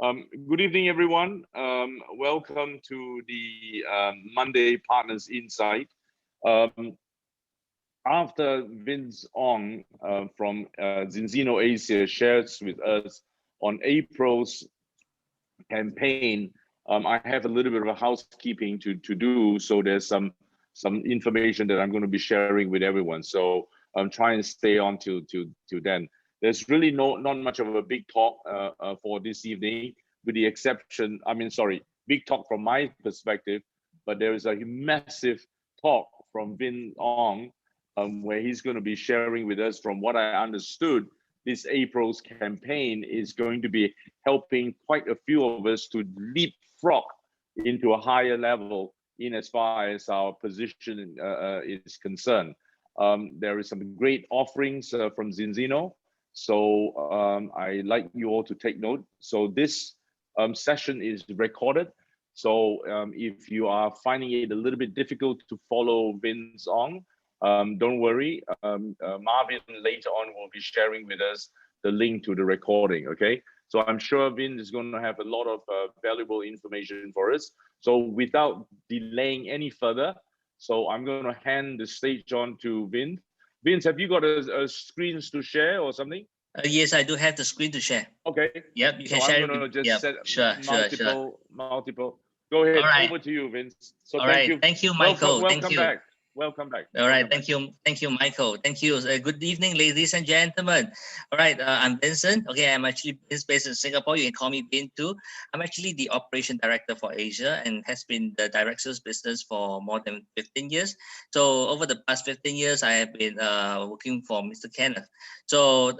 Good evening, everyone. Welcome to the Monday Partners Insight. After Vince Ong from Zinzino Asia shares with us on April's campaign, I have a little bit of a housekeeping to do. So there's some information that I'm going to be sharing with everyone. So I'm trying to stay on to then. There's really not much of a big talk for this evening, with the exception, big talk from my perspective, but there is a massive talk from Vin Ong, where he's going to be sharing with us. From what I understood, this April's campaign is going to be helping quite a few of us to leapfrog into a higher level in as far as our position is concerned. There is some great offerings from Zinzino. So I like you all to take note. So this session is recorded. So if you are finding it a little bit difficult to follow Vince Ong, don't worry. Marvin later on will be sharing with us the link to the recording. Okay. So I'm sure Vin is going to have a lot of valuable information for us. So without delaying any further, so I'm going to hand the stage on to Vin. Vince, have you got a screens to share or something? Yes, I do have the screen to share. Okay. Yep, you can share. I'm going to just set multiple. Go ahead. All right. Over to you, Vince. So All right. Thank you, Michael. Welcome back. Welcome back. All right, thank you, Michael. Thank you. Good evening, ladies and gentlemen. All right, I'm Vincent. Okay, I'm actually based in Singapore. You can call me Vin too. I'm actually the operation director for Asia and has been the direct sales business for more than 15 years. So over the past 15 years, I have been working for Mr. Kenneth. So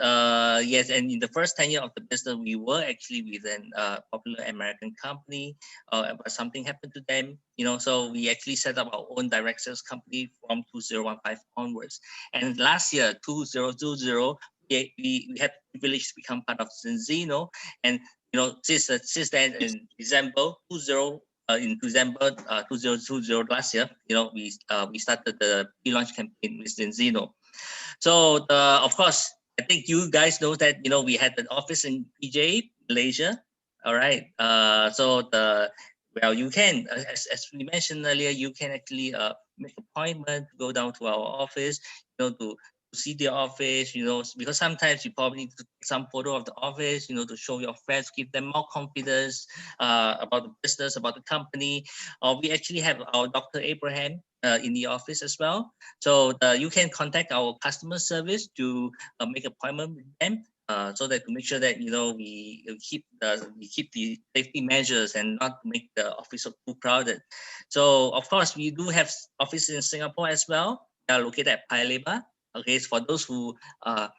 yes, and in the first 10 years of the business, we were actually with a popular American company, but something happened to them. So we actually set up our own direct sales company from 2015 onwards. And last year, 2020, we had the privilege to become part of Zinzino. And since then, in December 2020 last year, we started the pre-launch campaign with Zinzino. So of course, I think you guys know that we had an office in PJ, Malaysia. All right. Well, you can, as we mentioned earlier, you can actually make an appointment to go down to our office, to see the office, because sometimes you probably need to take some photo of the office, to show your friends, give them more confidence about the business, about the company. We actually have our Dr. Abraham in the office as well. So you can contact our customer service to make an appointment with them. So that to make sure that we keep the safety measures and not make the office too crowded. So of course we do have offices in Singapore as well. They are located at Paya Lebar. Okay, so for those who are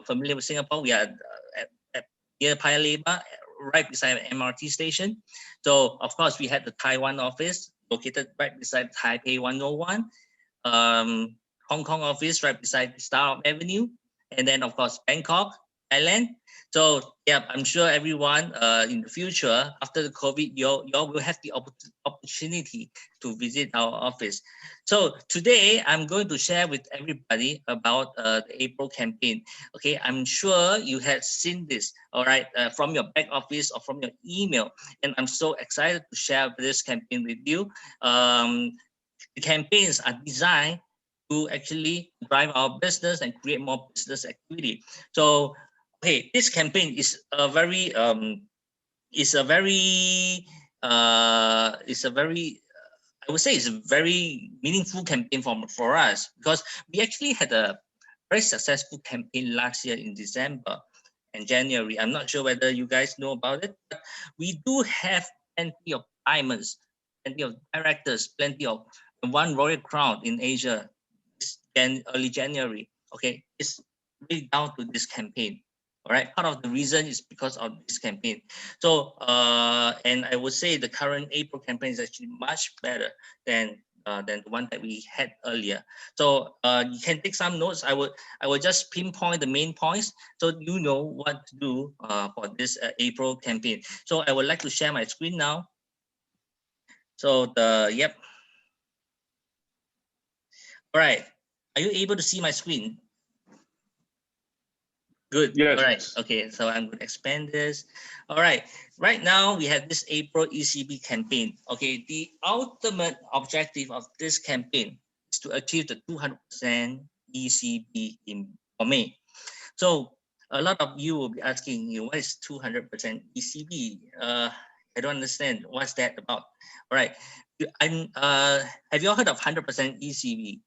familiar with Singapore, we are at near Paya Lebar, right beside an MRT station. So of course we have the Taiwan office located right beside Taipei 101, Hong Kong office right beside Star Avenue. And then, of course, Bangkok, Thailand. So, yeah, I'm sure everyone in the future, after the COVID, you all will have the opportunity to visit our office. So today, I'm going to share with everybody about the April campaign. Okay, I'm sure you have seen this, all right, from your back office or from your email. And I'm so excited to share this campaign with you. The campaigns are designed to actually drive our business and create more business activity. So, okay, this campaign is a very I would say it's a very meaningful campaign for us, because we actually had a very successful campaign last year in December and January. I'm not sure whether you guys know about it, but we do have plenty of diamonds, plenty of directors, plenty of one royal crown in Asia early January. Okay, it's really down to this campaign. All right, part of the reason is because of this campaign. So and I would say the current April campaign is actually much better than the one that we had earlier. So you can take some notes. I would just pinpoint the main points so you know what to do for this April campaign. So I would like to share my screen now. So yep. All right. Are you able to see my screen? Good. Yes. All right. Okay. So I'm going to expand this. All right. Right now we have this April ECB campaign. Okay. The ultimate objective of this campaign is to achieve the 200% ECB for May. So a lot of you will be asking, what is 200% ECB? I don't understand. What's that about? All right. Have you all heard of 100% ECB?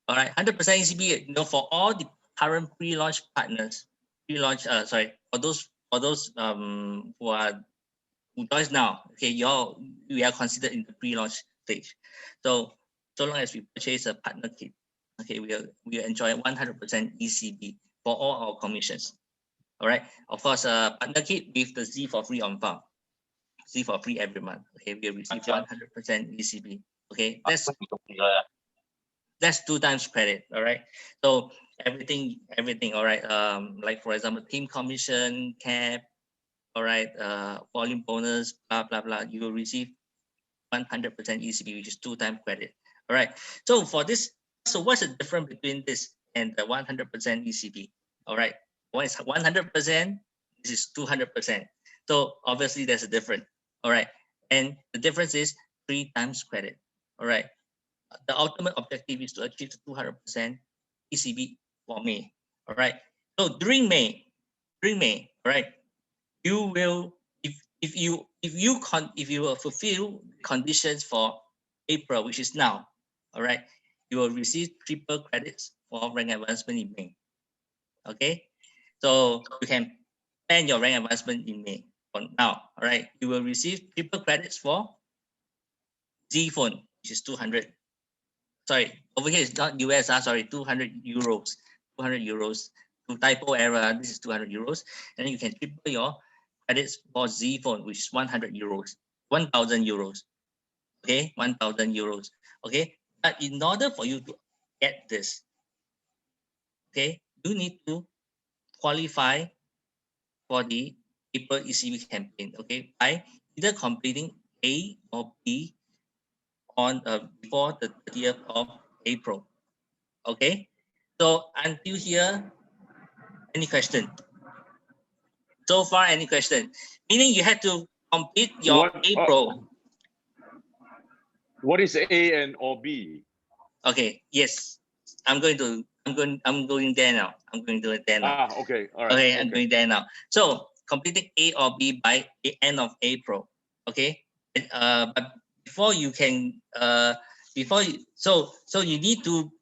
All right, 100% ECB. For all the current pre-launch partners, for those who joins now, okay, we are considered in the pre-launch stage. So long as we purchase a partner kit, okay, we enjoy 100% ECB for all our commissions. All right, of course, partner kit with the Z for free on farm, Z for free every month. Okay, we receive 100% ECB. Okay, that's 2 times credit. All right, so everything. All right, like for example, team commission, cap, all right, volume bonus, blah blah blah. You will receive 100% ECB, which is 2 times credit. All right, so for this, so what's the difference between this and the 100% ECB? All right, one is 100%, this is 200%. So obviously there's a difference. All right, and the difference is 3 times credit. All right, the ultimate objective is to achieve the 200% ECB for May. All right, so during May, all right, you will, if you will fulfill conditions for April, which is now, all right, you will receive triple credits for rank advancement in May. Okay, so you can plan your rank advancement in May. For now, all right, you will receive triple credits for Z phone, which is 200. Sorry, over here it's not US. Sorry, 200 euros. 200 euros. To typo error, this is 200 euros, and then you can triple your credits for Z phone, which is 100 euros, 1,000 euros. Okay, 1,000 euros. Okay, but in order for you to get this, okay, you need to qualify for the April ECB campaign. Okay, by either completing A or B on before the 30th of April. Okay, so until here, any question? So far, any question? Meaning you had to complete your April. What is A and or B? Okay, yes, I'm going there now. I'm going to there now. Okay, all right. Okay, I'm going there now. So completing A or B by the end of April. Okay, but before you can so you need to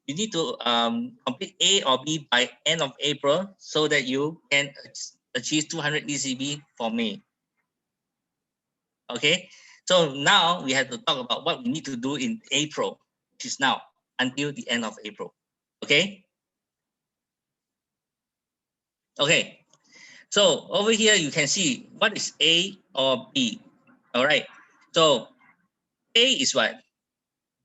complete A or B by end of April so that you can achieve 200 ECB for May. Okay, so now we have to talk about what we need to do in April, which is now until the end of April. Okay. Okay. So over here you can see what is A or B. All right. So A is what?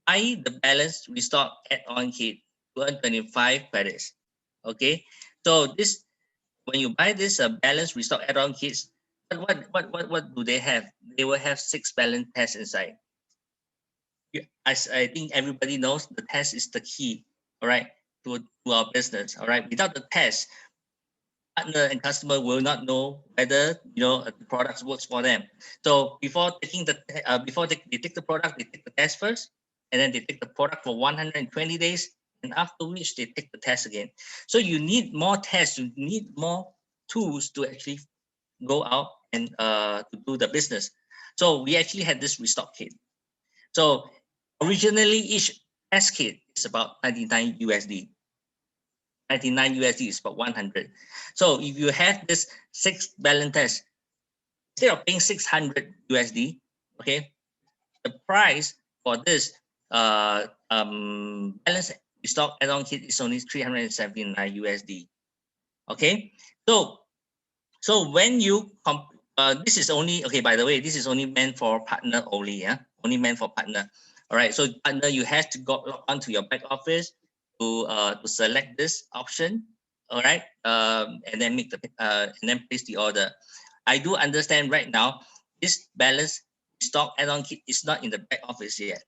Buy the balance restock add-on kit to earn 25 credits. Okay. So this, when you buy this balance restock add-on kits, what do they have? They will have 6 balance tests inside. As I think everybody knows, the test is the key, all right, to our business. All right. Without the test, partner and customer will not know whether the product works for them. So before taking the before they take the product, they take the test first, and then they take the product for 120 days, and after which they take the test again. So you need more tests, you need more tools to actually go out and to do the business. So we actually had this restock kit. So originally each test kit is about 99 USD. 99 USD is about 100. So if you have this 6 balance test, instead of paying 600 USD, okay, the price for this balance stock add-on kit is only 379 USD. Okay, so when you this is only, okay, by the way, this is only meant for partner only, yeah, only meant for partner. All right, so partner, you have to log on to your back office to select this option, all right, and then make the and then place the order. I do understand right now this balance stock add-on kit is not in the back office yet.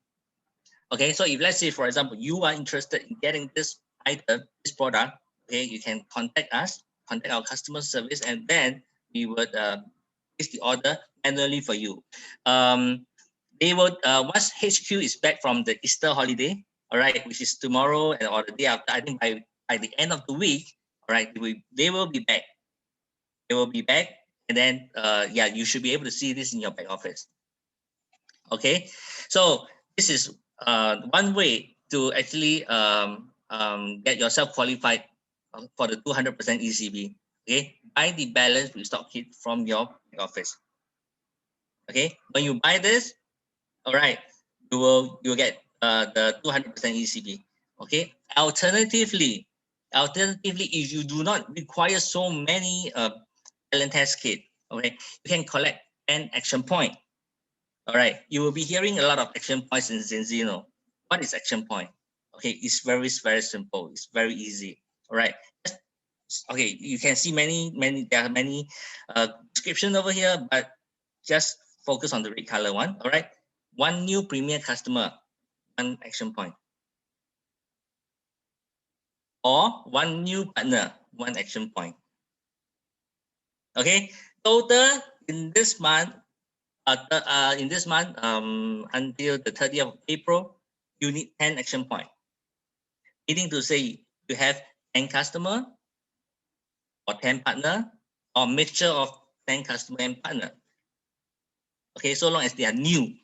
Okay, so if let's say for example you are interested in getting this item, this product, Okay, you can contact us, contact our customer service, and then we would place the order manually for you. They would once HQ is back from the Easter holiday, all right, which is tomorrow and or the day after. I think by the end of the week, all right, they will be back. They will be back, and then yeah, you should be able to see this in your back office. Okay, so this is one way to actually get yourself qualified for the 200% ECB. Okay, buy the balance restock kit from your back office. Okay, when you buy this, all right, you'll get the 200% ECB. Okay, alternatively, if you do not require so many balance test kit, okay, you can collect an action point. All right, you will be hearing a lot of action points in Zinzino. What is action point? Okay, it's very simple. It's very easy. All right. Okay, you can see there are many description over here, but just focus on the red color one. All right. One new premier customer, one action point. Or one new partner, one action point. Okay, total in this month until the 30th of April, you need 10 action points. Meaning to say you have 10 customer or 10 partner or mixture of 10 customer and partner. Okay, so long as they are new.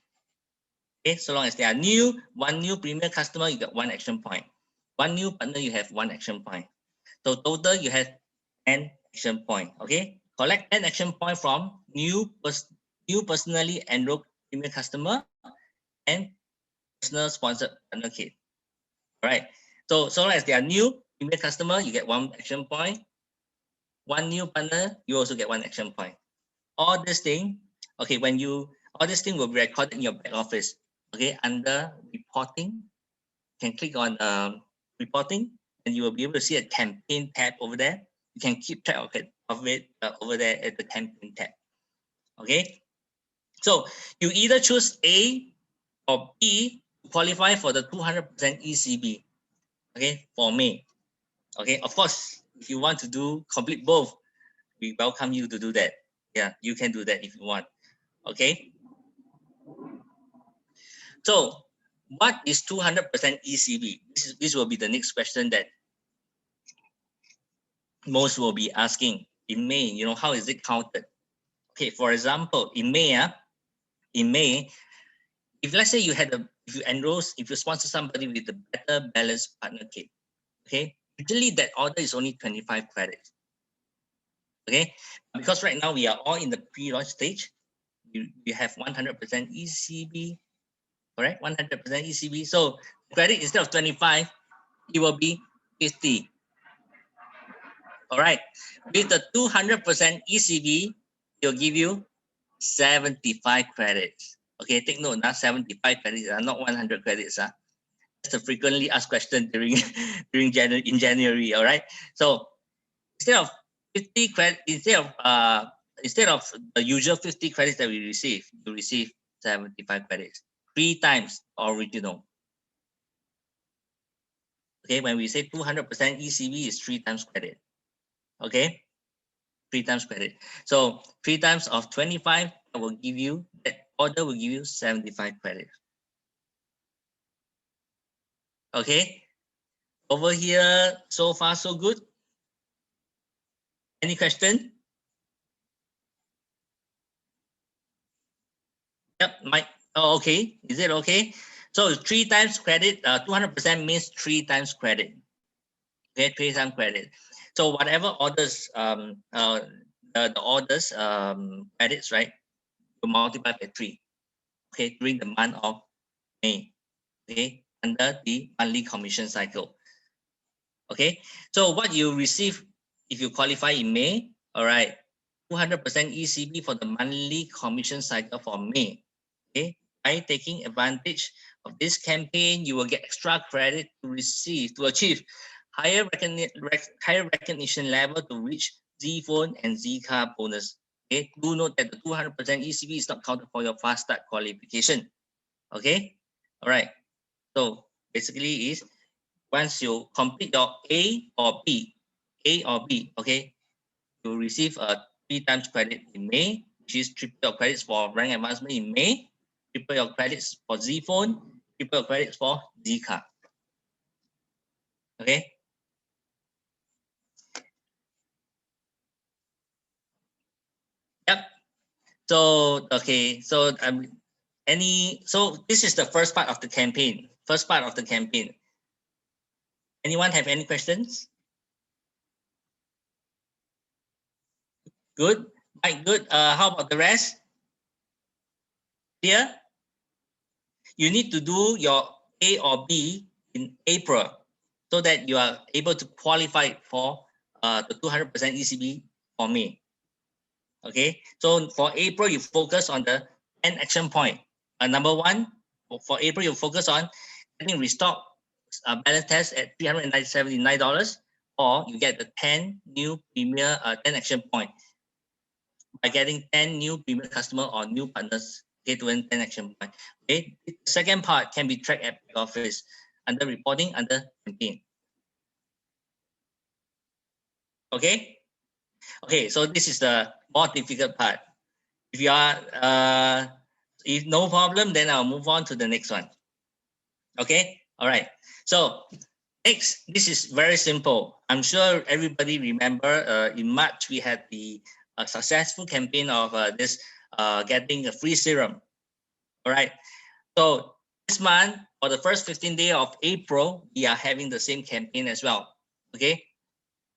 Okay, so long as they are new, one new premier customer, you get one action point. One new partner, you have one action point. So total, you have 10 action point. Okay, collect 10 action point from new personally enrolled premier customer and personal sponsored partner kit. All right. So long as they are new premier customer, you get one action point. One new partner, you also get one action point. All this thing, okay, all this thing will be recorded in your back office. Okay, under reporting, you can click on reporting, and you will be able to see a campaign tab over there. You can keep track of it over there at the campaign tab. Okay, so you either choose A or B to qualify for the 200% ECB. Okay, for May. Okay, of course, if you want to complete both, we welcome you to do that. Yeah, you can do that if you want. Okay. So what is 200% ECB? This will be the next question that most will be asking in May. You know, how is it counted? Okay, for example, in May, if let's say if you sponsor somebody with a better balanced partner kit, okay, usually that order is only 25 credits. Okay, because right now we are all in the pre-launch stage. You have 100% ECB, correct? 100% ECB. So credit instead of 25, it will be 50. All right. With the 200% ECB, it'll give you 75 credits. Okay, take note, not 75 credits, not 100 credits. That's a frequently asked question during in January. All right. So instead of 50 credit, instead of the usual 50 credits that we receive, you receive 75 credits, 3 times original. Okay, when we say 200% ECB is 3 times credit. Okay, 3 times credit. So 3 times of 25 will give you, that order will give you 75 credits. Okay, over here, so far so good. Any question? Yep, Mike. Oh, okay. Is it okay? So 3 times credit, 200% means 3 times credit. Okay, 3 times credit. So whatever orders, the orders credits, right, you multiply by 3. Okay, during the month of May. Okay, under the monthly commission cycle. Okay, so what you receive if you qualify in May, all right, 200% ECB for the monthly commission cycle for May. Okay, by taking advantage of this campaign, you will get extra credit to achieve higher recognition level to reach Z phone and Z car bonus. Okay, do note that the 200% ECB is not counted for your fast start qualification. Okay, all right. So basically is once you complete your A or B, A or B, okay, you will receive a 3 times credit in May, which is triple your credits for rank advancement in May, triple your credits for Z phone, triple your credits for Z card. Okay. Yep. So okay. So so this is the first part of the campaign. First part of the campaign. Anyone have any questions? Good. Mike, good. How about the rest? Here, you need to do your A or B in April so that you are able to qualify for the 200% ECB for May. Okay, so for April, you focus on the 10 action point. Number one, for April, you focus on getting restock balance test at $379, or you get the 10 new premier 10 action point by getting 10 new premier customer or new partners, okay, to earn 10 action point. Okay, the second part can be tracked at the office under reporting, under campaign. Okay, okay, so this is the more difficult part. If you are if no problem, then I'll move on to the next one. Okay, all right. So next, this is very simple. I'm sure everybody remember in March we had the successful campaign of this getting a free serum. All right. So this month, for the first 15 days of April, we are having the same campaign as well. Okay,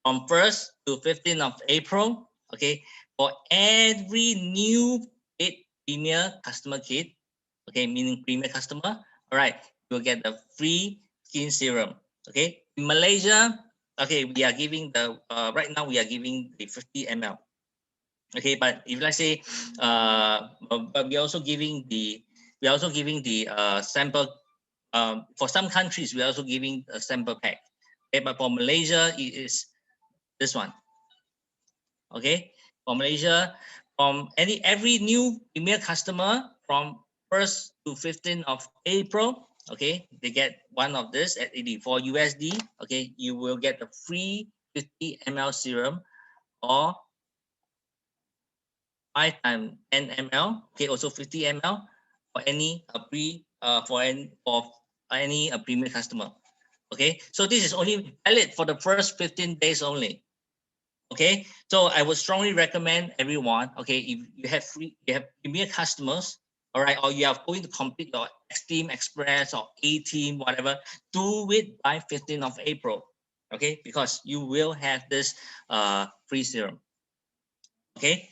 from 1st to 15th of April. Okay, for every new paid premier customer kit, okay, meaning premier customer, all right, you'll get the free skin serum. Okay, in Malaysia, okay, we are giving the right now we are giving the 50 ml. Okay, but if let's say but we're also giving the sample. For some countries we're also giving a sample pack. Okay, but for Malaysia it is this one. Okay, for Malaysia, from every new premier customer from 1st to 15th of April, okay, they get one of this at 84 USD. Okay, you will get a free 50 ml serum or 5 times 10 ml. Okay, also 50 ml for any premier customer. Okay, so this is only valid for the first 15 days only. Okay, so I would strongly recommend everyone, okay, if you have premier customers, all right, or you are going to complete your X-Team Express or A-Team, whatever, do it by 15th of April, okay, because you will have this free serum. Okay,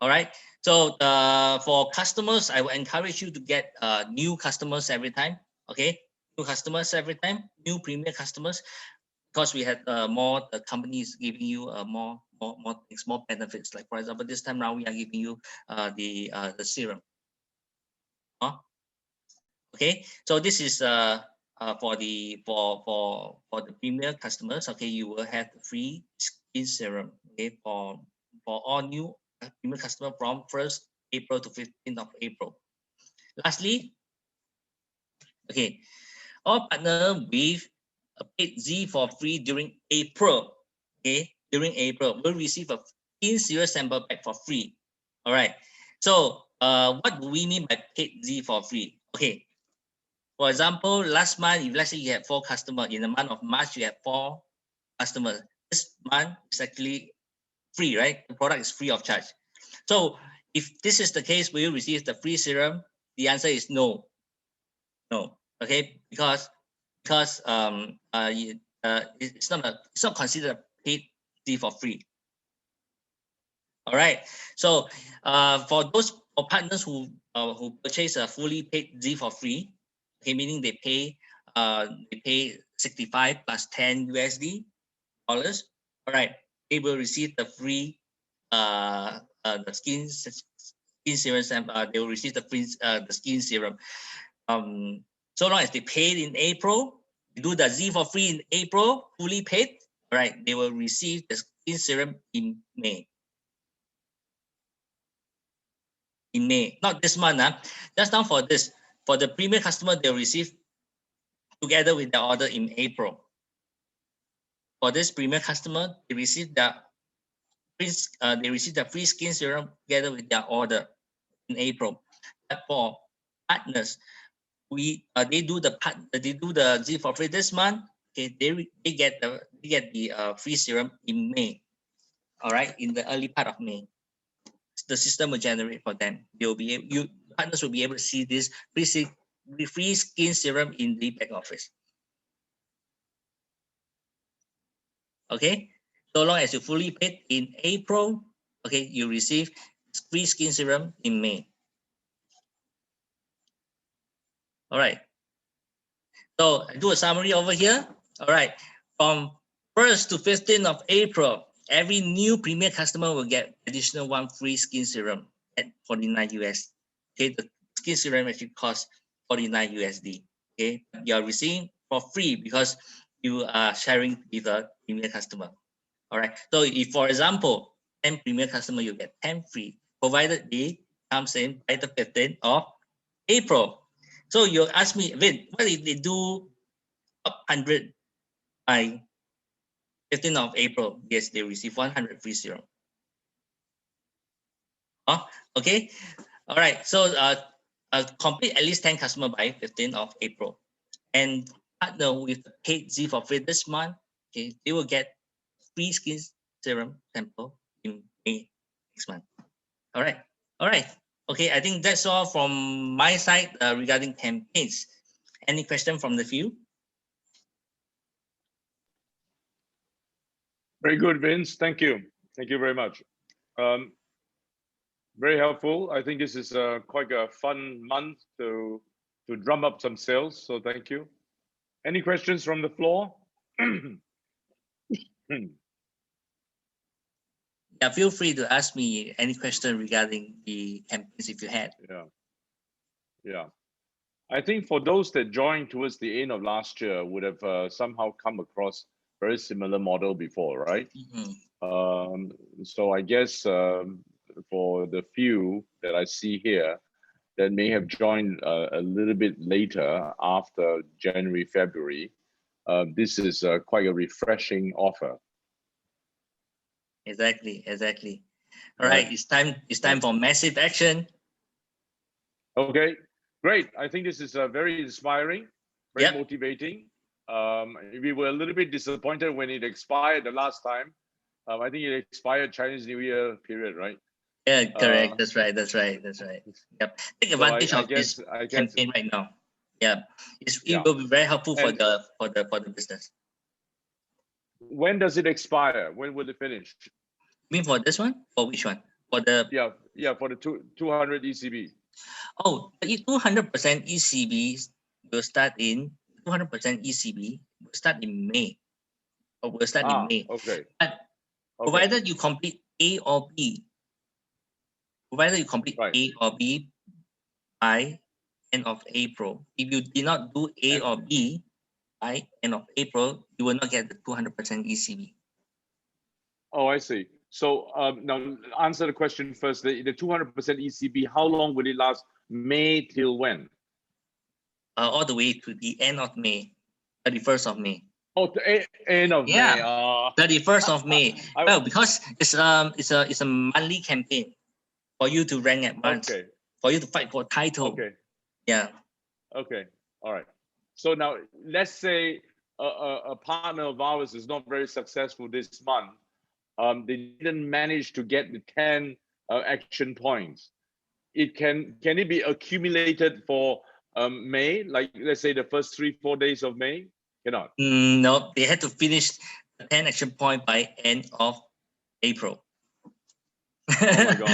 all right. So for customers, I will encourage you to get new customers every time. Okay, new customers every time, new premier customers, because we had more companies giving you more things, more benefits. Like for example, this time around we are giving you the serum. Okay, so this is for the premier customers. Okay, you will have free skin serum. Okay, for all new premier customer from 1st April to 15th of April. Lastly, okay, all partner with a paid Z for free during April. Okay, during April, will receive a skin serum sample pack for free. All right. So what do we mean by paid Z for free? Okay. For example, last month, if let's say you have 4 customers, in the month of March, you have 4 customers. This month is actually free, right? The product is free of charge. So if this is the case, will you receive the free serum? The answer is no. No. Okay, because it's not considered paid fee for free. All right. So for those partners who purchase a fully paid Z for free, okay, meaning they pay 65 plus 10 USD dollars. All right, they will receive the free the skin serum. They will receive the free the skin serum. So long as they paid in April, do the Z for free in April, fully paid, all right, they will receive the skin serum in May. In May, not this month. Just now for this, for the premium customer, they'll receive together with the order in April. for this premier customer, they receive the free skin serum together with their order in April. But for partners, they do the Z for free this month. Okay, they get the free serum in May. All right, in the early part of May, the system will generate for them. Partners will be able to see this free skin serum in the back office. Okay, so long as you fully paid in April, okay, you receive free skin serum in May. All right. So I do a summary over here. All right, from 1st to 15th of April, every new premier customer will get additional one free skin serum at 49 US. Okay, the skin serum actually costs 49 USD. Okay, you are receiving for free because you are sharing with a premier customer. All right, so if, for example, 10 premier customer, you get 10 free, provided they comes in by the 15th of April. So you ask me, Vin, what if they do up 100 by 15th of April? Yes, they receive 100 free serum. Oh, okay. All right. So complete at least 10 customer by 15th of April. And partner with the paid Z for free this month, okay, they will get free skin serum sample in May next month. All right. All right. Okay, I think that's all from my side regarding campaigns. Any question from the field? Very good, Vince. Thank you. Thank you very much. Very helpful. I think this is quite a fun month to drum up some sales. So thank you. Any questions from the floor? Yeah, feel free to ask me any question regarding the campaigns if you had. Yeah. I think for those that joined towards the end of last year would have somehow come across very similar model before, right? Mm-hmm. So I guess for the few that I see here that may have joined a little bit later after January, February, this is quite a refreshing offer. Exactly. All right, it's time for massive action. Okay, great. I think this is very inspiring, very motivating. We were a little bit disappointed when it expired the last time. I think it expired Chinese New Year period, right? Yeah, correct. That's right. Yep. Take advantage of this campaign right now. Yeah, it will be very helpful for the business. When does it expire? When will it finish? You mean for this one? For which one? For the for the 200 ECB. Oh, 200% ECB will start in 200% ECB will start in May. Or will start in May. Okay. But provided you complete A or B, A or B by end of April. If you did not do A or B by end of April, you will not get the 200% ECB. Oh, I see. So now answer the question first. The 200% ECB, how long will it last? May till when? All the way to the end of May, 31st of May. Oh, the end of May. 31st of May. Well, because it's a monthly campaign for you to rank at once. Okay. For you to fight for title. Okay. Yeah. Okay. All right. So now let's say a partner of ours is not very successful this month. They didn't manage to get the 10 action points. Can it be accumulated for May? Like let's say the first 3-4 days of May? Cannot. No, they had to finish the 10 action point by end of April. Oh my God.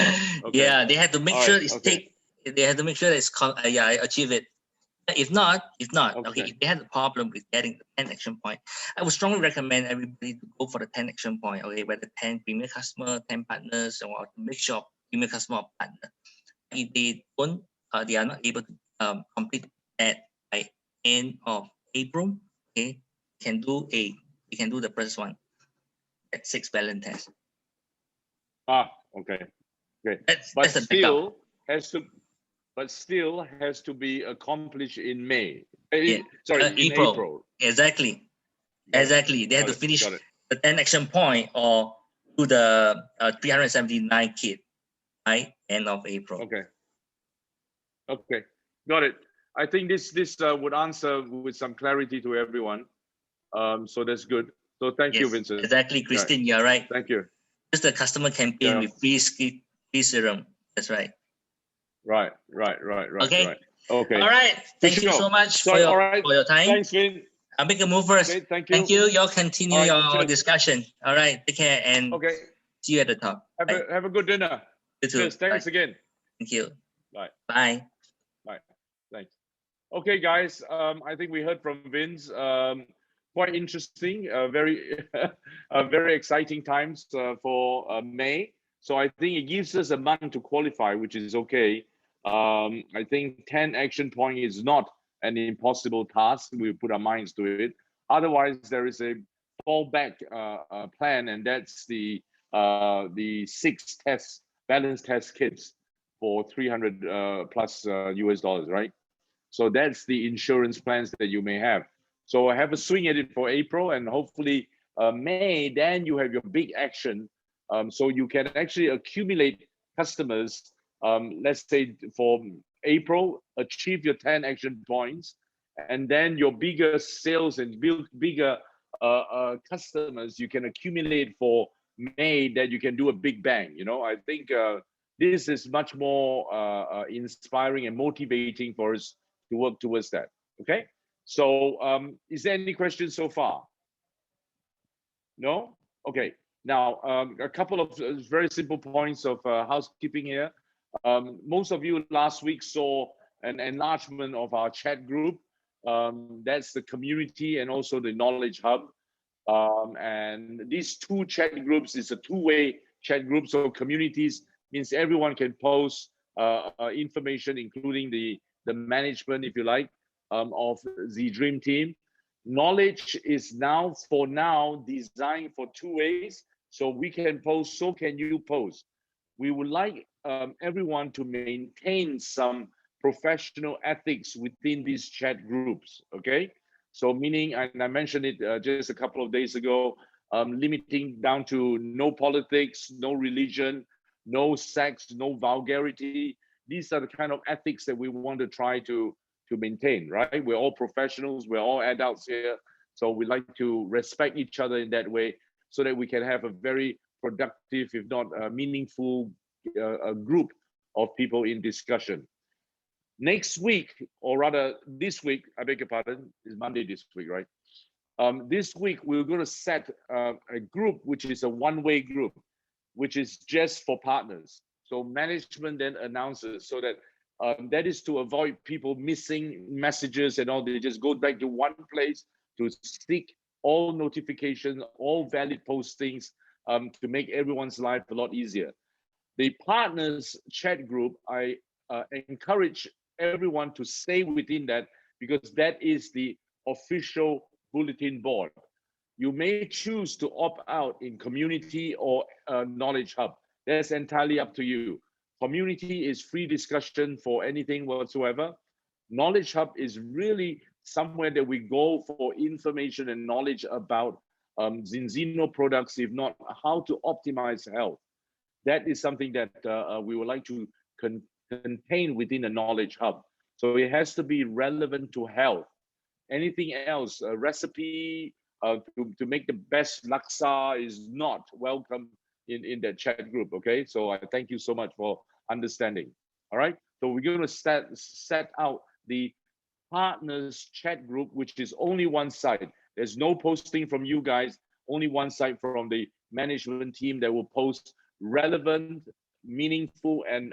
Okay. Yeah, they had to make sure they had to make sure it's achieve it. If not, okay, if they had a problem with getting the 10 action point, I would strongly recommend everybody to go for the 10 action point, okay, whether 10 premier customer, 10 partners, or a mixture of premier customer or partner. If they don't, they are not able to complete that by end of April, okay, you can do the first one at 6 balance test. Okay. But still has to be accomplished in May. In April. Exactly. They have to finish the 10 action point or to the 379 kit by end of April. Okay. Okay, got it. I think this would answer with some clarity to everyone. So that's good. So thank you, Vincent. Exactly, Christine. You're right. Thank you. Just the customer campaign with free serum. That's right. Right. Okay. Right. Okay. All right. Thank you so much for your time. Thanks, Vin. I'll make a move first. Okay, thank you. Thank you. Y'all continue your cheers. discussion. All right. Take care and see you at the top. Have a good dinner. You too. Cheers. Thanks again. Thank you. Bye. Bye. Bye. Thanks. Okay, guys. I think we heard from Vince. Quite interesting. Very, very exciting times for May. So I think it gives us a month to qualify, which is okay. I think 10 action point is not an impossible task. We put our minds to it. Otherwise, there is a fallback plan, and that's the 6 balance test kits for 300 plus US dollars, right? So that's the insurance plans that you may have. So I have a swing at it for April, and hopefully May, then you have your big action. So you can actually accumulate customers. Let's say for April, achieve your 10 action points, and then your bigger sales and bigger customers you can accumulate for May, that you can do a big bang. You know, I think this is much more inspiring and motivating for us to work towards that. Okay, so is there any questions so far? No? Okay. Now, a couple of very simple points of housekeeping here. Most of you last week saw an enlargement of our chat group. That's the community and also the knowledge hub. And these 2 chat groups is a 2-way chat group. So communities means everyone can post information, including the management, if you like, of the dream team. Knowledge is now, for now, designed for 2 ways. So we can post, so can you post. We would like everyone to maintain some professional ethics within these chat groups, okay? So meaning, and I mentioned it just a couple of days ago, limiting down to no politics, no religion, no sex, no vulgarity. These are the kind of ethics that we want to try to maintain, right? We're all professionals, we're all adults here. So we like to respect each other in that way so that we can have a very productive, if not meaningful group of people in discussion. Next week, or rather this week, I beg your pardon, it's Monday this week, right? This week, we're going to set a group, which is a one-way group, which is just for partners. So management then announces, so that that is to avoid people missing messages and all. They just go back to one place to seek all notifications, all valid postings, to make everyone's life a lot easier. The partners chat group, I encourage everyone to stay within that, because that is the official bulletin board. You may choose to opt out in community or knowledge hub. That's entirely up to you. Community is free discussion for anything whatsoever. Knowledge hub is really somewhere that we go for information and knowledge about Zinzino products, if not how to optimize health. That is something that we would like to contain within a knowledge hub. So it has to be relevant to health. Anything else, a recipe to make the best laksa is not welcome in that chat group, okay? So I thank you so much for understanding, all right? So we're going to set out the partners chat group, which is only one side. There's no posting from you guys, only one side from the management team that will post relevant, meaningful, and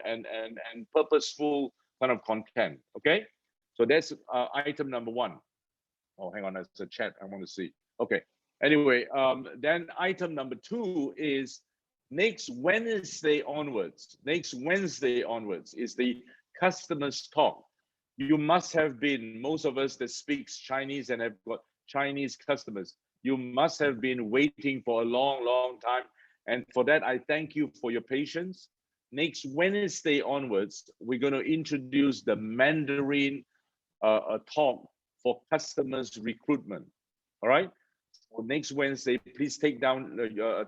purposeful kind of content, okay? So that's item number 1. Oh, hang on, that's a chat I want to see. Okay, anyway, then item number 2 is next Wednesday onwards is the customers talk. You must have been, most of us that speaks Chinese and have got Chinese customers, you must have been waiting for a long time. And for that, I thank you for your patience. Next Wednesday onwards, we're going to introduce the Mandarin talk for customers recruitment. All right. next Wednesday, please take down,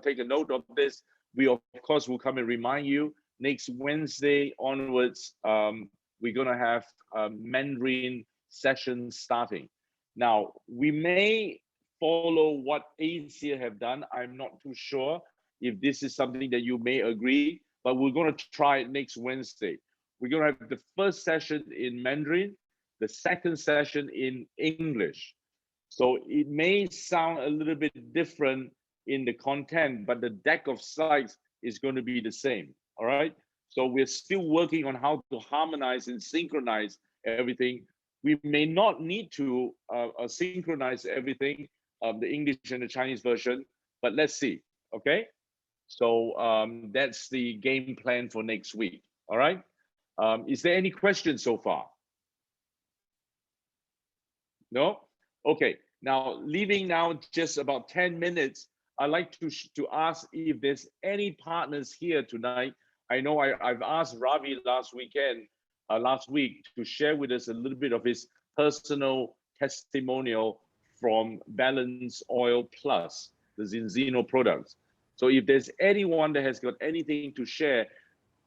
take a note of this. We of course will come and remind you. Next Wednesday onwards, we're gonna have Mandarin sessions starting. Now we may follow what Asia have done. I'm not too sure if this is something that you may agree, but we're gonna try it next Wednesday. We're gonna have the first session in Mandarin, the second session in English. So it may sound a little bit different in the content, but the deck of slides is going to be the same. All right. So we're still working on how to harmonize and synchronize everything. We may not need to synchronize everything, the English and the Chinese version, but let's see. Okay. So that's the game plan for next week. All right. Is there any questions so far? No? Okay. Now, leaving now just about 10 minutes, I'd like to ask if there's any partners here tonight. I know I've asked Ravi last week to share with us a little bit of his personal testimonial from Balance Oil Plus, the Zinzino products. So if there's anyone that has got anything to share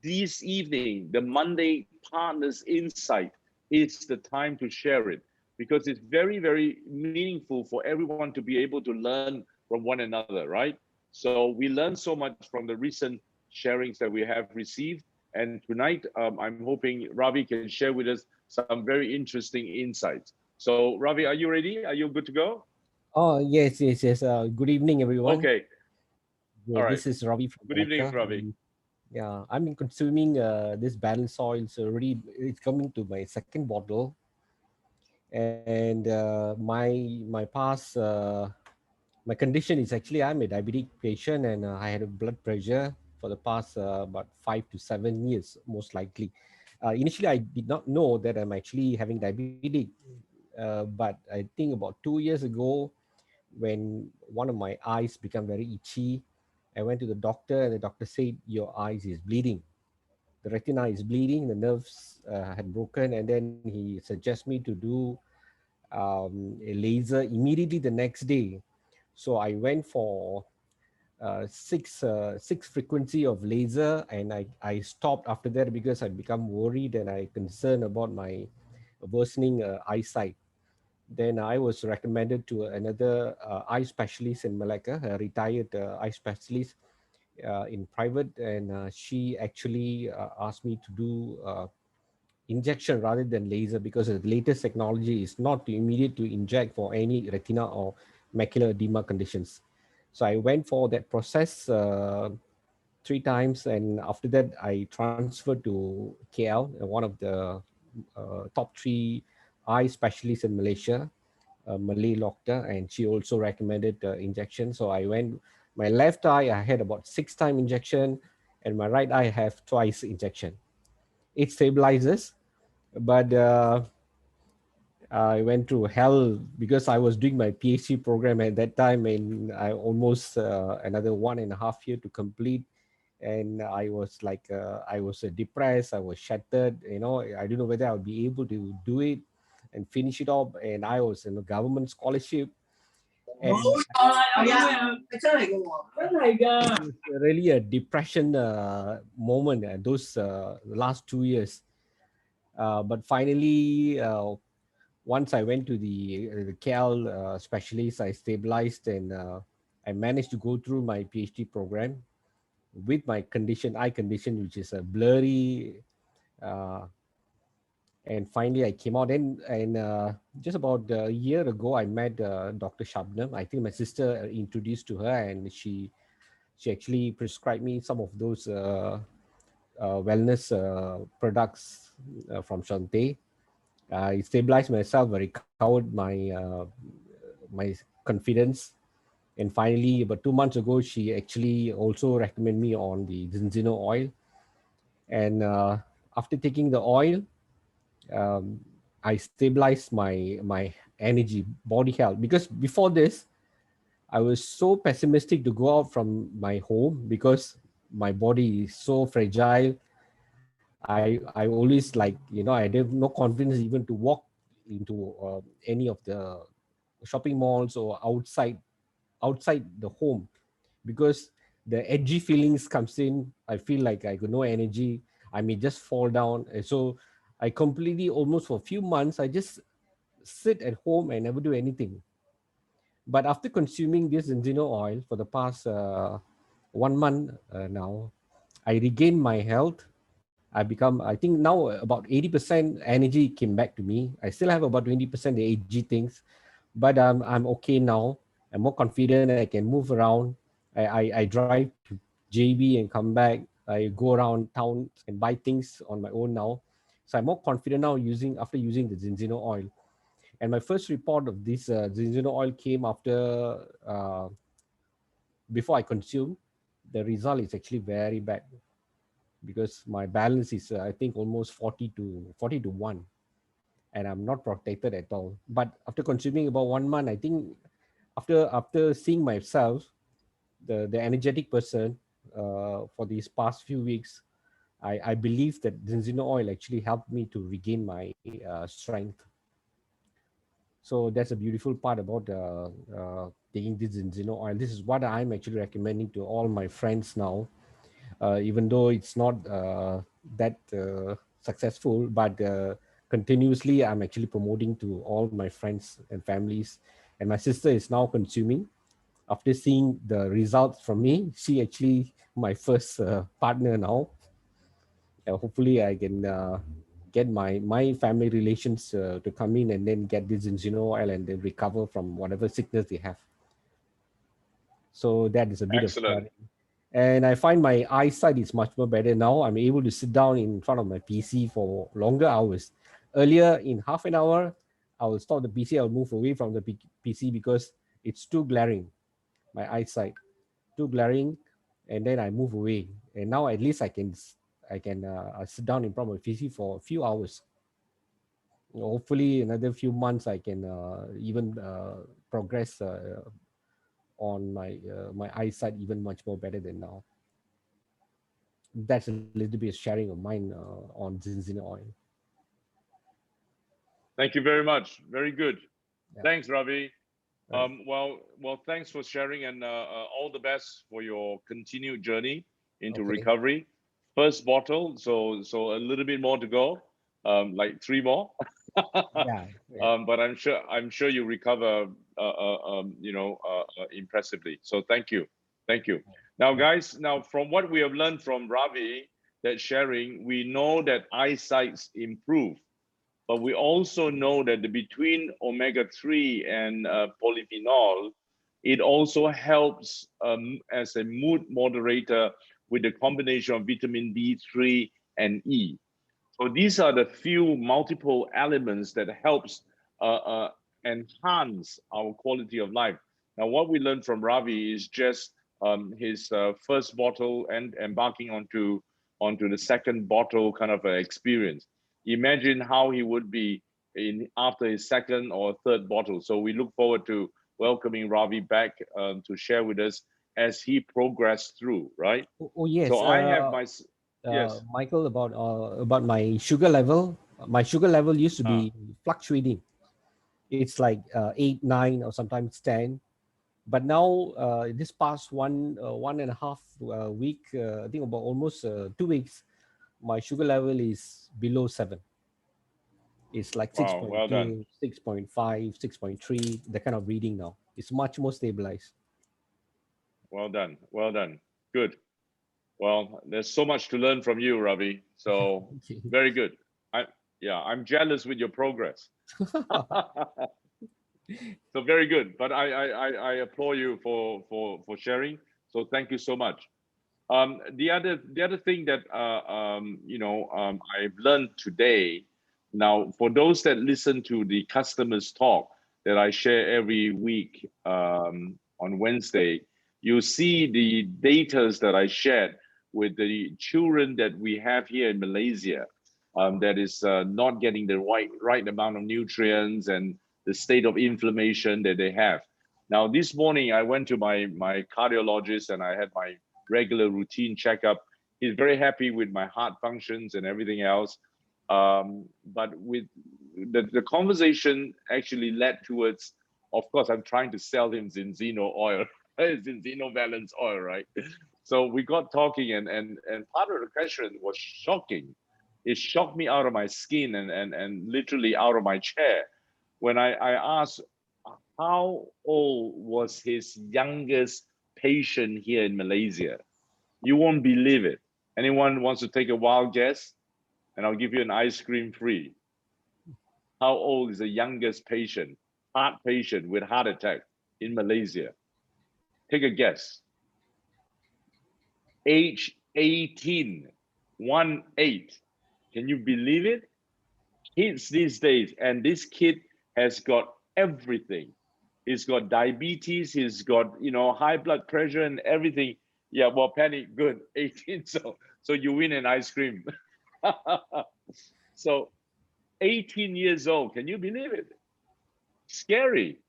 this evening, the Monday Partners Insight is the time to share it, because it's very, very meaningful for everyone to be able to learn from one another, right? So we learned so much from the recent sharings that we have received. And tonight, I'm hoping Ravi can share with us some very interesting insights. So Ravi, are you ready? Are you good to go? Oh, yes, yes, yes. Good evening, everyone. Okay. Yeah, All right. this is Ravi from Good evening, Malacca. Ravi. Yeah, I've been consuming this balanced oils already. It's coming to my second bottle. And my past my condition is actually I'm a diabetic patient, and I had a blood pressure for the past about 5 to 7 years, most likely. Initially, I did not know that I'm actually having diabetic, but I think about 2 years ago, when one of my eyes became very itchy, I went to the doctor, and the doctor said, "Your eyes is bleeding. The retina is bleeding. The nerves had broken." And then he suggests me to do a laser immediately the next day. So I went for six frequency of laser, and I stopped after that because I become worried and I concerned about my worsening eyesight. Then I was recommended to another eye specialist in Malacca, a retired eye specialist in private, and she actually asked me to do injection rather than laser, because the latest technology is not immediate to inject for any retina or macular edema conditions. So I went for that process 3 times, and after that I transferred to KL, one of the top 3 eye specialists in Malaysia, a Malay doctor, and she also recommended injection. So I went. My left eye I had about 6 time injection, and my right eye have twice injection. It stabilizes, but I went through hell because I was doing my PhD program at that time, and I almost another 1.5 year to complete. And I was like, I was depressed. I was shattered. I don't know whether I would be able to do it and finish it off. And I was in a government scholarship, and it was really a depression moment. Those last 2 years. But finally, once I went to the KL specialist, I stabilized, and I managed to go through my PhD program with my eye condition, which is a blurry. Uh, and finally, I came out. And just about a year ago, I met Dr. Shabnam. I think my sister introduced to her, and she actually prescribed me some of those wellness products from Shante. I stabilized myself. I recovered my confidence, and finally, about 2 months ago, she actually also recommended me on the Zinzino oil. And after taking the oil, um, I stabilized my energy, body health. Because before this, I was so pessimistic to go out from my home because my body is so fragile. I always I have no confidence even to walk into any of the shopping malls or outside outside the home, because the edgy feelings comes in. I feel like I got no energy. I may just fall down. And so I completely, almost for a few months, I just sit at home and never do anything. But after consuming this Zinzino oil for the past 1 month now, I regained my health. I become, I think now about 80% energy came back to me. I still have about 20% the AG things, but I'm okay now. I'm more confident. I can move around. I drive to JB and come back. I go around town and buy things on my own now. So I'm more confident now after using the Zinzino oil. And my first report of this Zinzino oil came after, before I consumed. The result is actually very bad, because my balance is I think almost 40 to 1, and I'm not protected at all. But after consuming about 1 month, I think after seeing myself, the energetic person for these past few weeks, I believe that Zinzino oil actually helped me to regain my strength. So that's a beautiful part about taking this Zinzino oil. This is what I'm actually recommending to all my friends now, even though it's not that successful, but continuously I'm actually promoting to all my friends and families. And my sister is now consuming. After seeing the results from me, she actually my first partner now. Hopefully I can get my family relations to come in and then get this Zinzino oil and then recover from whatever sickness they have. So that is a bit of Excellent. sharing. And I find my eyesight is much more better now. I'm able to sit down in front of my PC for longer hours. Earlier, in half an hour, I will stop the PC. I'll move away from the PC because it's too glaring. My eyesight too glaring, and then I move away. And now at least I can sit down in front of my PC for a few hours. Hopefully, another few months I can even progress on my eyesight even much more better than now. That's a little bit of sharing of mine on Zinzino oil. Thank you very much. Very good. Yeah. Thanks, Ravi. Right. Well, thanks for sharing, and all the best for your continued journey into Okay. recovery. First bottle, so a little bit more to go, like 3 more. Yeah. Yeah. But I'm sure you recover, impressively. So thank you. Now, Yeah. guys, now from what we have learned from Ravi, that sharing, we know that eyesights improve, but we also know that between omega-3 and polyphenol, it also helps as a mood moderator with the combination of vitamin D3 and E. So these are the few multiple elements that helps enhance our quality of life. Now, what we learned from Ravi is just his first bottle and embarking onto the second bottle kind of experience. Imagine how he would be in after his second or third bottle. So we look forward to welcoming Ravi back to share with us as he progressed through. Right. Oh yes. So I have my yes. Michael, about my sugar level. My sugar level used to Uh, be fluctuating. It's like 8, 9, or sometimes 10. But now, this past 1.5 week, I think about almost 2 weeks, my sugar level is below 7. It's like six wow. point Well done. two, 6.5, 6.3, the kind of reading now. It's much more stabilized. Well done. Well done. Good. Well, there's so much to learn from you, Ravi. So Okay. very good. I'm jealous with your progress. So very good. But I applaud you for sharing. So thank you so much. The other thing that I've learned today. Now, for those that listen to the customers talk that I share every week on Wednesday, you see the datas that I shared with the children that we have here in Malaysia, that is not getting the right amount of nutrients and the state of inflammation that they have. Now, this morning I went to my cardiologist and I had my regular routine checkup. He's very happy with my heart functions and everything else. But with the conversation actually led towards of course, I'm trying to sell him Zinzino oil, Zinzino balance oil, right? So we got talking, and part of the question was shocking. It shocked me out of my skin and literally out of my chair when I asked how old was his youngest patient here in Malaysia. You won't believe it. Anyone wants to take a wild guess? And I'll give you an ice cream free. How old is the youngest patient, heart patient with heart attack in Malaysia? Take a guess. Age 18, 1-8. Can you believe it? Kids these days, and this kid has got everything. He's got diabetes, he's got, you know, high blood pressure and everything. Yeah, well, Penny, good, 18. So you win an ice cream. So 18 years old, can you believe it? Scary.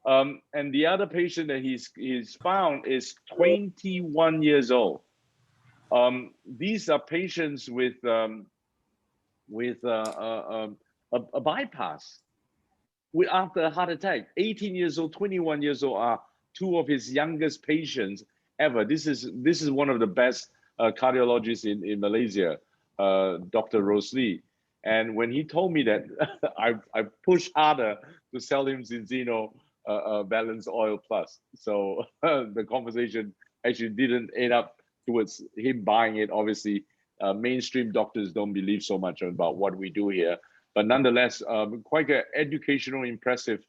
And the other patient that he's found is 21 years old. These are patients with a bypass after a heart attack. 18 years old, 21 years old are two of his youngest patients ever. This is one of the best cardiologists in Malaysia, Dr. Rosli. And when he told me that, I pushed harder to sell him Zinzino Balance Oil Plus. So the conversation actually didn't end up towards him buying it. Obviously, mainstream doctors don't believe so much about what we do here. But nonetheless, quite an educational, impressive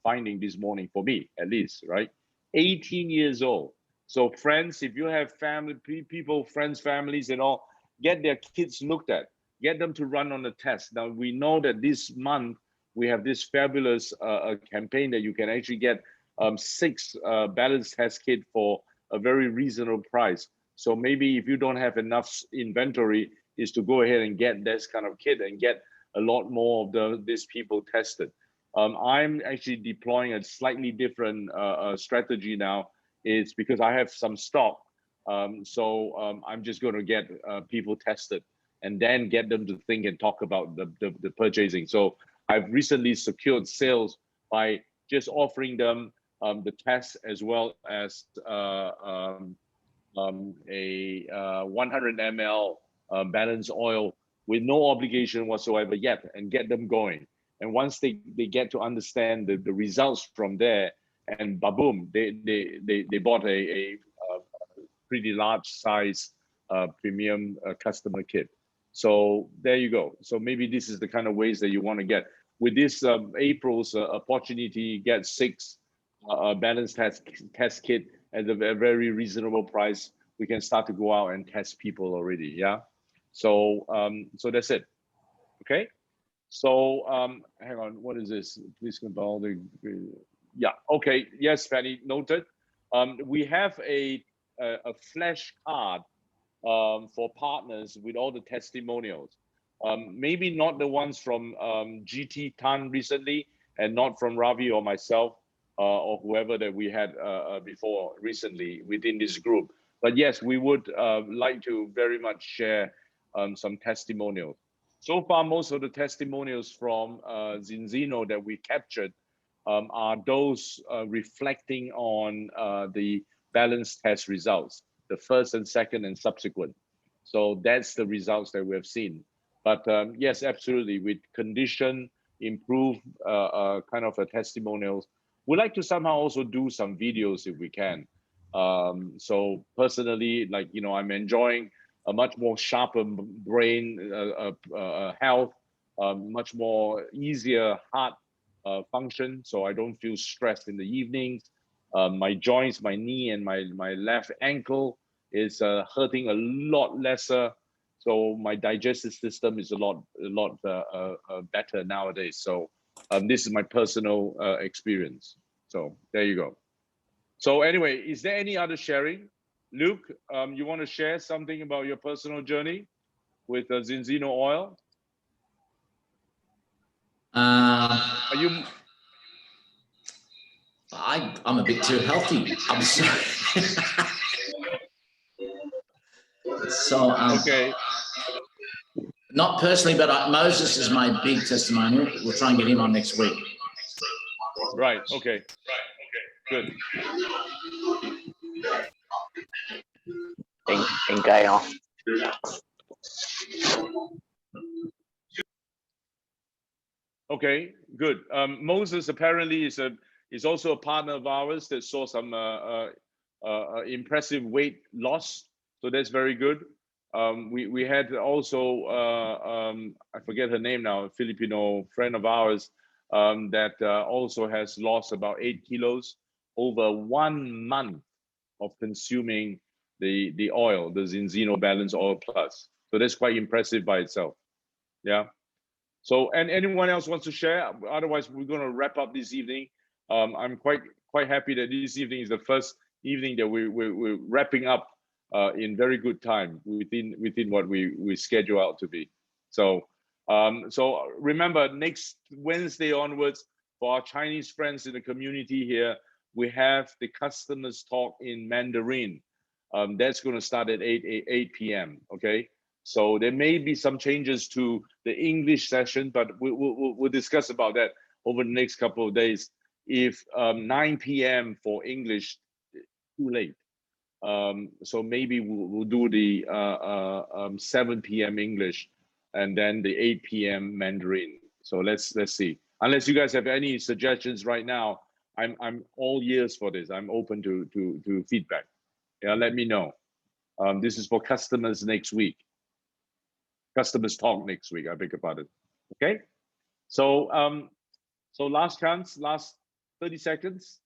finding this morning for me, at least, right? 18 years old. So friends, if you have family, people, friends, families and all, get their kids looked at, get them to run on the test. Now, we know that this month, we have this fabulous campaign that you can actually get 6 balance test kit for a very reasonable price. So maybe if you don't have enough inventory, is to go ahead and get this kind of kit and get a lot more of these people tested. I'm actually deploying a slightly different strategy now. It's because I have some stock. So I'm just going to get people tested and then get them to think and talk about the purchasing. So I've recently secured sales by just offering them the test as well as a 100 ml balance oil with no obligation whatsoever yet, and get them going. And once they get to understand the results from there, and baboom, they bought a pretty large size premium customer kit. So there you go. So maybe this is the kind of ways that you want to get. With this April's opportunity, get 6 balance test kit at a very reasonable price. We can start to go out and test people already. Yeah. So so that's it. Okay. So hang on. What is this? Please compile the. Yeah. Okay. Yes, Penny, noted. We have a flash card for partners with all the testimonials. Maybe not the ones from GT Tan recently, and not from Ravi or myself or whoever that we had before recently within this group. But yes, we would like to very much share some testimonials. So far, most of the testimonials from Zinzino that we captured are those reflecting on the balance test results, the first and second and subsequent. So that's the results that we have seen. But yes, absolutely, with condition, improve kind of a testimonials. We'd like to somehow also do some videos if we can. So personally, like, you know, I'm enjoying a much more sharper brain health, much more easier heart function. So I don't feel stressed in the evenings. My joints, my knee and my left ankle is hurting a lot lesser. So my digestive system is a lot better nowadays. So this is my personal experience. So there you go. So anyway, is there any other sharing? Luke, you want to share something about your personal journey with Zinzino oil? Are you? I'm a bit too healthy. I'm sorry. So Okay. Not personally, but Moses is my big testimonial. We'll try and get him on next week. Right. Okay. Good. 應該哦。Okay, good. Moses apparently is also a partner of ours that saw some impressive weight loss, so that's very good. We had also I forget her name now, a Filipino friend of ours that also has lost about 8 kilos over 1 month of consuming the oil, the Zinzino Balance Oil Plus. So that's quite impressive by itself. Yeah. So, and anyone else wants to share? Otherwise, we're going to wrap up this evening. I'm quite happy that this evening is the first evening that we're wrapping up in very good time within what we schedule out to be. So, so remember, next Wednesday onwards, for our Chinese friends in the community here, we have the customers talk in Mandarin. That's going to start at 8 p.m. Okay. So there may be some changes to the English session, but we'll discuss about that over the next couple of days. If 9 p.m. for English, too late. So maybe we'll do the 7 p.m. English and then the 8 p.m. Mandarin. So let's see. Unless you guys have any suggestions right now, I'm all ears for this. I'm open to feedback. Yeah, let me know. This is for customers next week. Customers talk next week, I beg your pardon. Okay, so so last chance, last 30 seconds.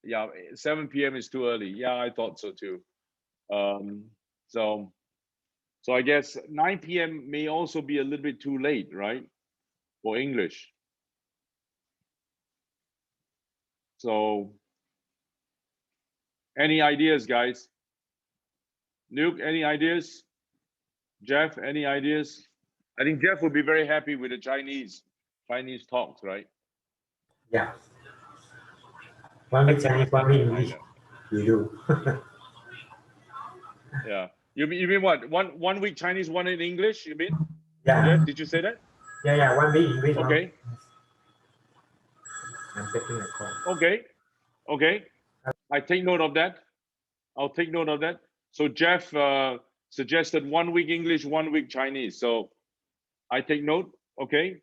Yeah, 7 p.m. is too early. Yeah, I thought so too. So I guess 9 p.m. may also be a little bit too late, right, for English. So any ideas, guys? Luke, any ideas? Jeff, any ideas? I think Jeff would be very happy with the Chinese talks, right? Yeah. 1 week Chinese, 1 week English. You do. Yeah. You mean what? One week Chinese, one in English, you mean? Yeah. Jeff, did you say that? Yeah, 1 week English. Okay. I'm taking a call. Okay. I take note of that. I'll take note of that. So Jeff suggested 1 week English, 1 week Chinese. So I take note. Okay.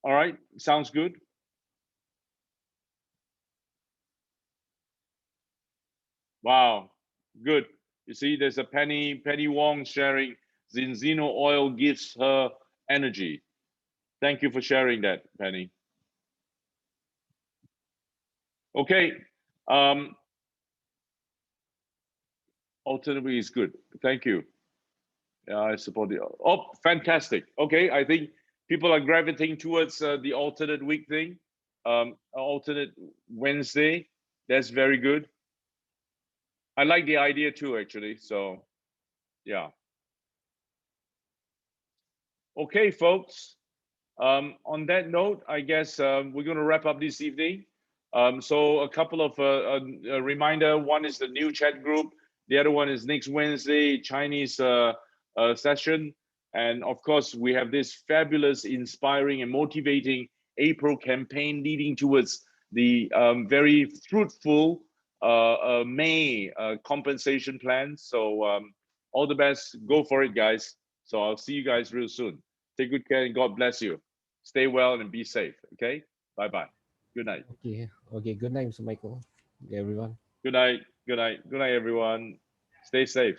All right. Sounds good. Wow. Good. You see, there's a Penny Wong sharing. Zinzino oil gives her energy. Thank you for sharing that, Penny. Okay. Alternatively is good. Thank you. I support the. Oh, fantastic. Okay, I think people are gravitating towards the alternate week thing, alternate Wednesday. That's very good. I like the idea too, actually. So, yeah. Okay, folks. On that note, I guess we're going to wrap up this evening. So a couple of a reminder. One is the new chat group. The other one is next Wednesday, Chinese session. And of course, we have this fabulous, inspiring and motivating April campaign leading towards the very fruitful May compensation plan. So all the best. Go for it, guys. So I'll see you guys real soon. Take good care and God bless you. Stay well and be safe. Okay. Bye-bye. Good night. Okay. Good night, Mr. Michael. Okay, everyone. Good night. Good night, everyone. Stay safe.